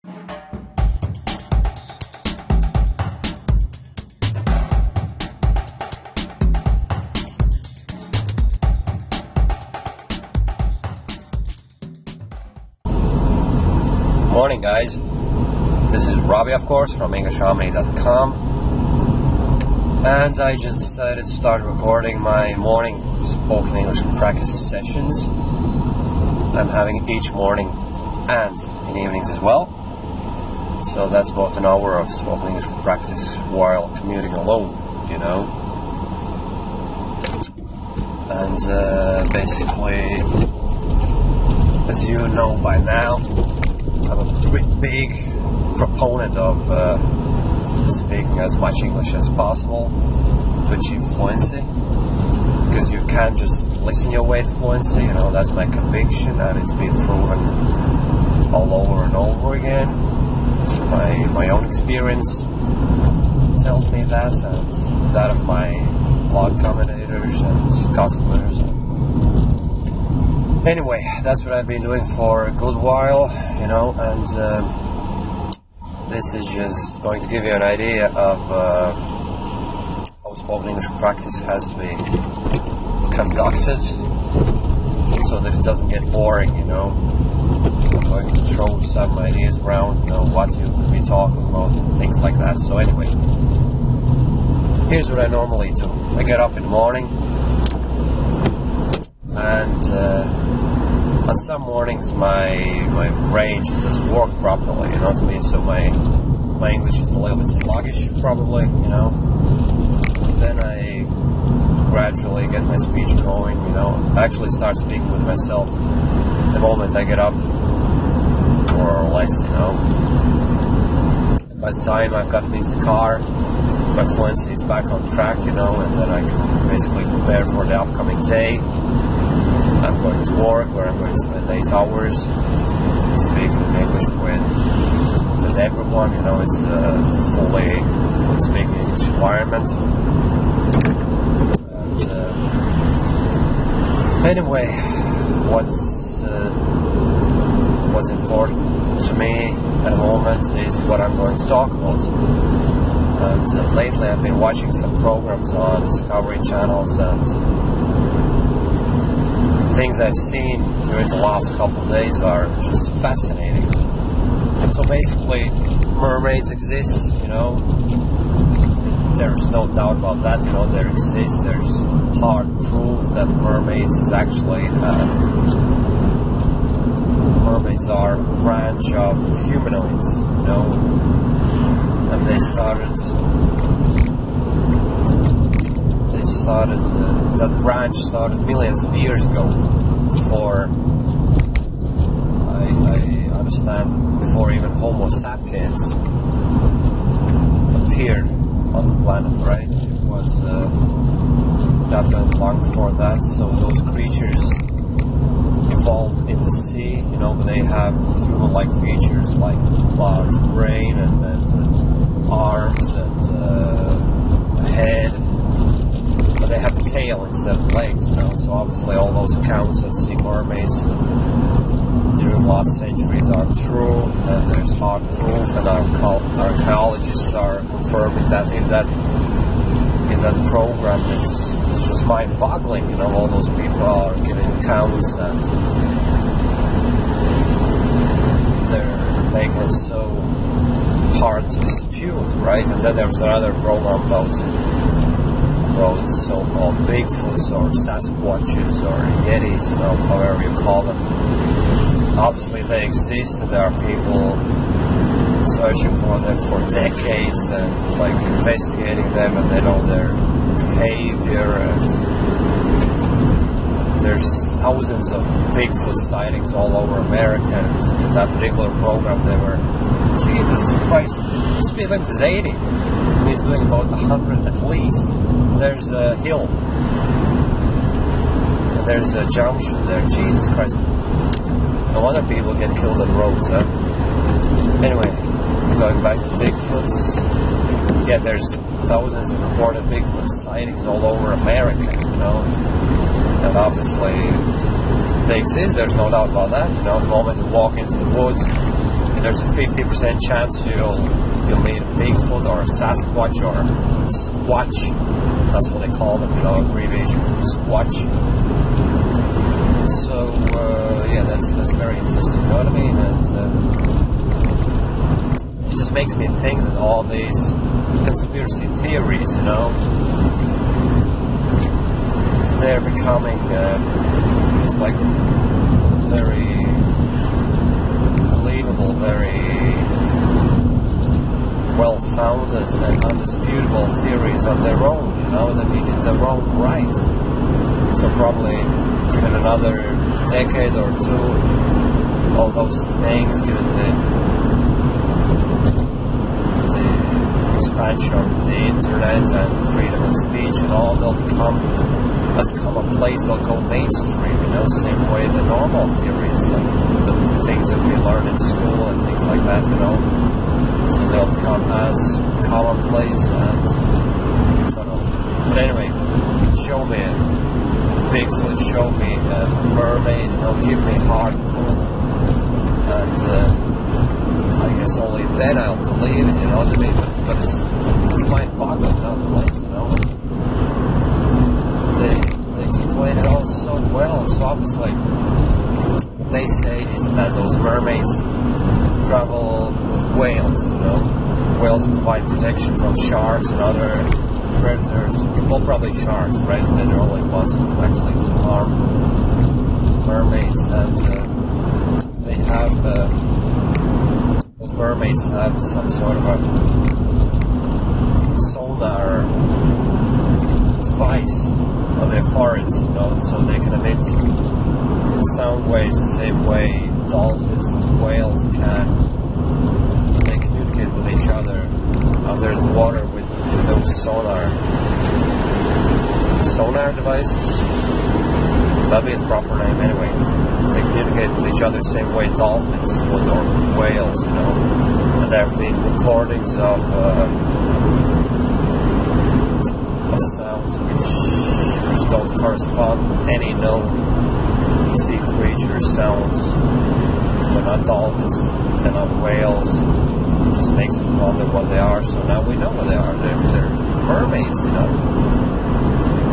Morning, guys. This is Robbie, of course, from EnglishHarmony.com, and I just decided to start recording my morning spoken English practice sessions I'm having each morning and in evenings as well. So that's about an hour of spoken English practice while commuting alone, you know. And basically, as you know by now, I'm a pretty big proponent of speaking as much English as possible to achieve fluency, because you can't just listen your way to fluency, you know. That's my conviction, and it's been proven all over and over again. My own experience tells me that, and that of my blog commentators and customers. Anyway, that's what I've been doing for a good while, you know, and this is just going to give you an idea of how spoken English practice has to be conducted so that it doesn't get boring, you know. I'm going to throw some ideas around, you know, what you could be talking about, things like that. So anyway, here's what I normally do. I get up in the morning, and on some mornings my brain just doesn't work properly, you know what I mean? So my English is a little bit sluggish, probably, you know. Then I gradually get my speech going, you know. I actually start speaking with myself the moment I get up, more or less, you know. By the time I've gotten into the car, my fluency is back on track, you know, and then I can basically prepare for the upcoming day. I'm going to work where I'm going to spend 8 hours speaking in English with everyone, you know. It's a fully speaking English environment. And anyway, what's important to me at the moment is what I'm going to talk about. And lately I've been watching some programs on Discovery channels, and things I've seen during the last couple of days are just fascinating. So basically, mermaids exist, you know. There's no doubt about that, you know. There exists. There's hard proof that mermaids is actually mermaids are a branch of humanoids, you know. And that branch started millions of years ago, before, I understand, before even Homo sapiens appeared on the planet, right? It was not long before that. So those creatures evolved in the sea, you know, but they have human-like features like large brain and arms and a head. But they have a tail instead of legs, you know. So obviously all those accounts of sea mermaids during the last centuries are true, and there's hard proof, and our archaeologists are confirming that in that program. It's just mind-boggling, you know. All those people are giving accounts, and they're making it so hard to dispute, right? And then there's another program about so-called Bigfoots or Sasquatches or Yetis, you know, however you call them. Obviously they exist, and there are people searching for them for decades and like investigating them, and they know their behavior, and there's thousands of Bigfoot sightings all over America. And in that particular program they were, Jesus Christ, the speed limit is 80. He's doing about 100 at least. There's a hill. There's a junction there. Jesus Christ. No wonder people get killed on roads, huh? Anyway, going back to Bigfoots. Yeah, there's thousands of reported Bigfoot sightings all over America, you know. And obviously, they exist, there's no doubt about that. You know, the moment you walk into the woods, there's a 50% chance you'll meet a Bigfoot or a Sasquatch or a Squatch. That's what they call them, abbreviation, Squatch. So yeah, that's very interesting, you know what I mean? And it just makes me think that all these conspiracy theories, they're becoming like very believable, very well-founded and undisputable theories on their own, in their own right. So probably given another decade or two, all those things, given the expansion of the internet and freedom of speech and all, they'll become as commonplace, they'll go mainstream, same way the normal theories, like the things that we learn in school and things like that, so they'll become as commonplace, and I don't know. But anyway, show me a Bigfoot, show me a mermaid, give me hard proof, and I guess only then I'll believe it, but it's mind-boggling nonetheless, They explain it all so well, and so obviously what they say is that those mermaids travel with whales, Whales provide protection from sharks and other predators. Well, probably sharks, right? They're the only ones who can actually do harm to mermaids, and they have those mermaids have some sort of a sonar device on their foreheads, so they can emit sound waves the same way dolphins and whales can. They communicate with each other under the water with those sonar devices. That'd be the proper name anyway. They communicate with each other the same way dolphins would or whales, And there have been recordings of sounds which don't correspond with any known sea creature sounds. They're not dolphins, they're not whales. It just makes us wonder what they are. So now we know what they are. They're mermaids,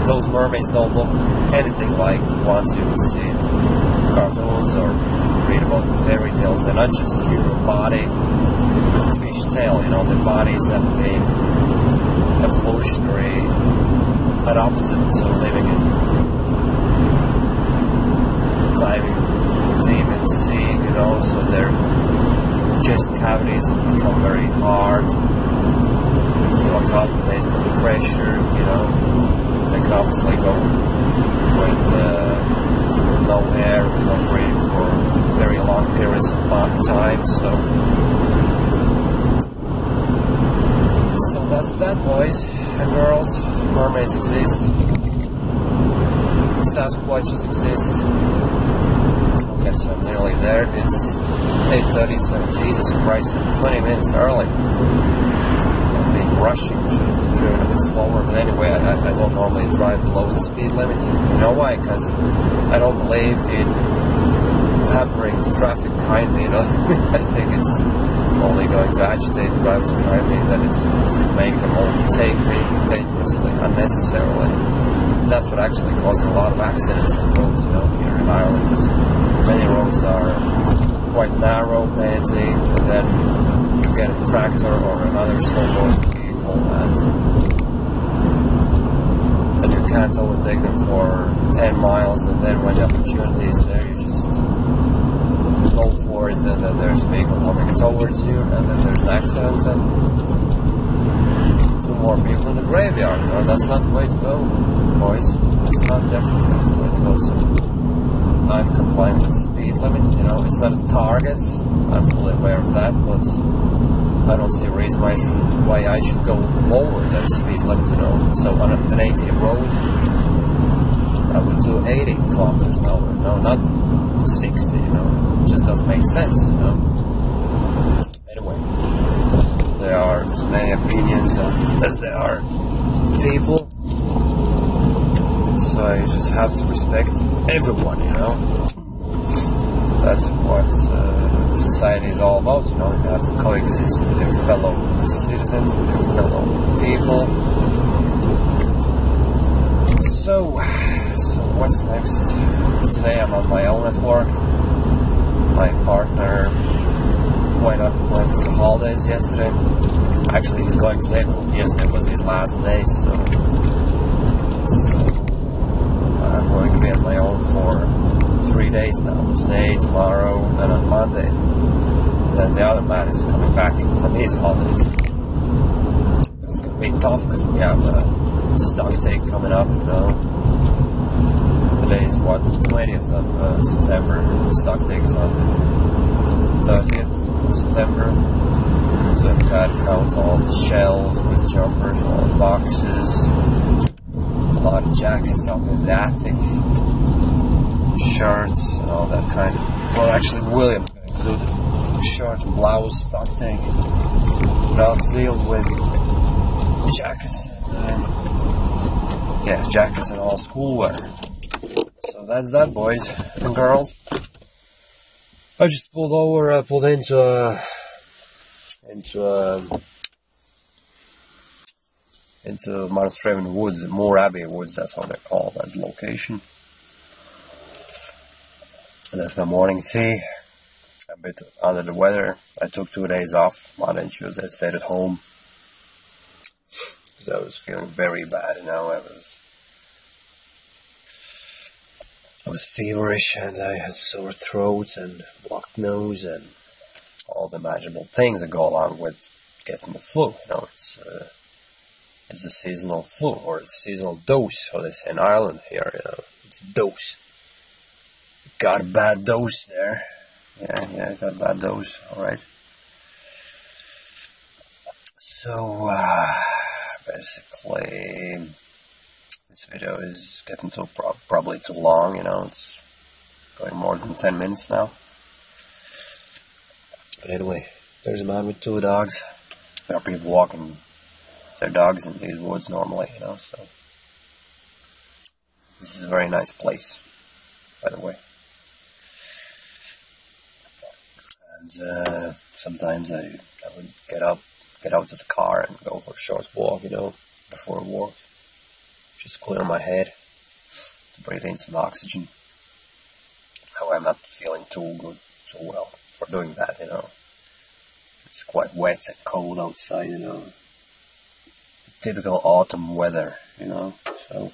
Those mermaids don't look anything like the ones you would see in cartoons or read about in fairy tales. They're not just human body with fish tail, Their bodies have been evolutionary adapted to living in diving deep in the sea, so their chest cavities have become very hard to accommodate for the pressure, They can obviously go with no air, with no breathing for very long periods of time, so that's that, boys and girls. Mermaids exist. Sasquatches exist. Okay, so I'm nearly there. It's 8:30, so Jesus Christ, I'm 20 minutes early. I've been rushing, should have driven a bit slower, but anyway, I don't normally drive below the speed limit. You know why? Because I don't believe in hampering the traffic behind me, I think it's only going to agitate the drivers behind me, that it could make them overtake me dangerously, unnecessarily. And that's what actually causing a lot of accidents on roads, here in Ireland, because many roads are quite narrow, bendy, and then you get a tractor or another slow-moving vehicle, and then you can't overtake them for 10 miles, and then when the opportunity is there, you just go for it, and then there's a vehicle coming towards you, and then there's an accident, and 2 more people in the graveyard. That's not the way to go, boys. It's not definitely the way to go. So I'm complying with the speed limit. It's not a target. I'm fully aware of that, but I don't see a reason why I should go lower than the speed limit. So on an 80 road, I would do 80 kilometers an hour. No, not 60. It just doesn't make sense. Anyway, there are as many opinions as there are people, so I just have to respect everyone. That's what the society is all about, you know. You have to coexist with your fellow citizens, with your fellow people. So what's next? Today I'm on my own at work. My partner went to holidays yesterday. Actually, he's going today, but yesterday was his last day, so I'm going to be on my own for 3 days now. Today, tomorrow, and on Monday. Then the other man is coming back from his holidays. It's going to be tough because we have a stock take coming up, you know. Today is what, the 20th of September. The stock take is on the 30th of September. So I've got to count all the shelves with jumpers, all the boxes, a lot of jackets up in the attic, shirts and all that kind of. Well, actually, William's going to include a shirt and blouse stock take, but I'll deal with jackets and jackets and all school wear. So that's that, boys and girls. I just pulled into Marstraven Woods, Moore Abbey Woods, that's how they're called, that's the location. And that's my morning tea. A bit under the weather. I took 2 days off, Monday and Tuesday. I stayed at home because I was feeling very bad, you know. I was feverish and I had sore throat and blocked nose and all the imaginable things that go along with getting the flu. You know, it's a seasonal flu, or it's a seasonal dose, how they say in Ireland here. You know, it's a dose. Got a bad dose there. Yeah, got a bad dose. All right. So basically, this video is getting to probably too long. You know, it's going more than 10 minutes now. But anyway, there's a man with 2 dogs. There are people walking their dogs in these woods normally, you know, so this is a very nice place, by the way. And sometimes I would get out of the car and go for a short walk, you know, before work. Just clear my head to breathe in some oxygen. Now I'm not feeling too well for doing that, you know. It's quite wet and cold outside, you know. Typical autumn weather, you know. So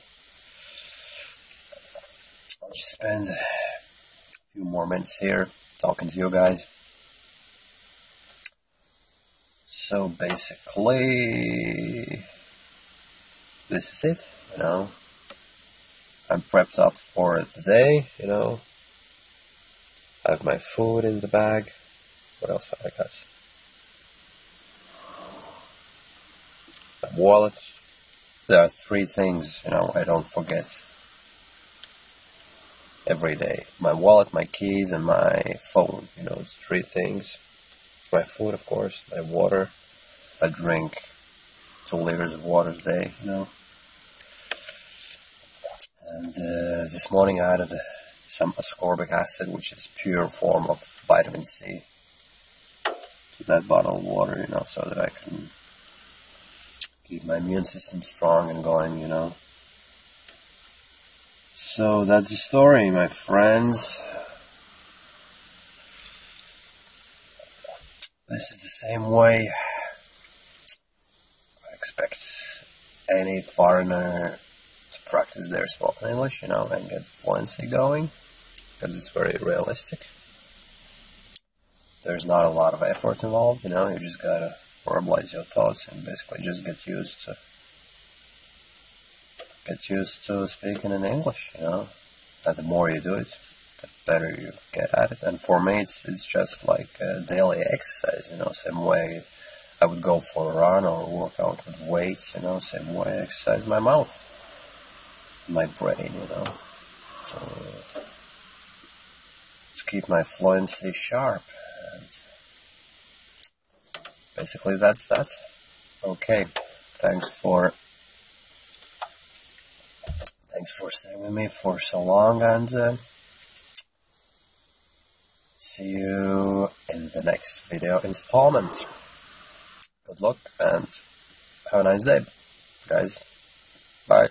I'll just spend a few more minutes here talking to you guys. So basically, this is it, you know. I'm prepped up for today, you know. I have my food in the bag. What else have I got? My wallet. There are 3 things, you know, I don't forget every day. My wallet, my keys, and my phone. You know, it's 3 things. My food, of course, my water. I drink 2 liters of water a day, you know. And this morning I added some ascorbic acid, which is pure form of vitamin C, to that bottle of water, you know, so that I can keep my immune system strong and going, you know. So that's the story, my friends. This is the same way I expect any foreigner to practice their spoken English, you know, and get fluency going, because it's very realistic. There's not a lot of effort involved, you know, you just gotta verbalize your thoughts and basically just get used to speaking in English, you know. And the more you do it, the better you get at it. And for me, it's just like a daily exercise, you know, same way I would go for a run or work out with weights, you know, same way I exercise my mouth, my brain, you know. So to keep my fluency sharp. And basically that's that. Okay, thanks for staying with me for so long, and see you in the next video installment. Good luck and have a nice day, guys. Bye.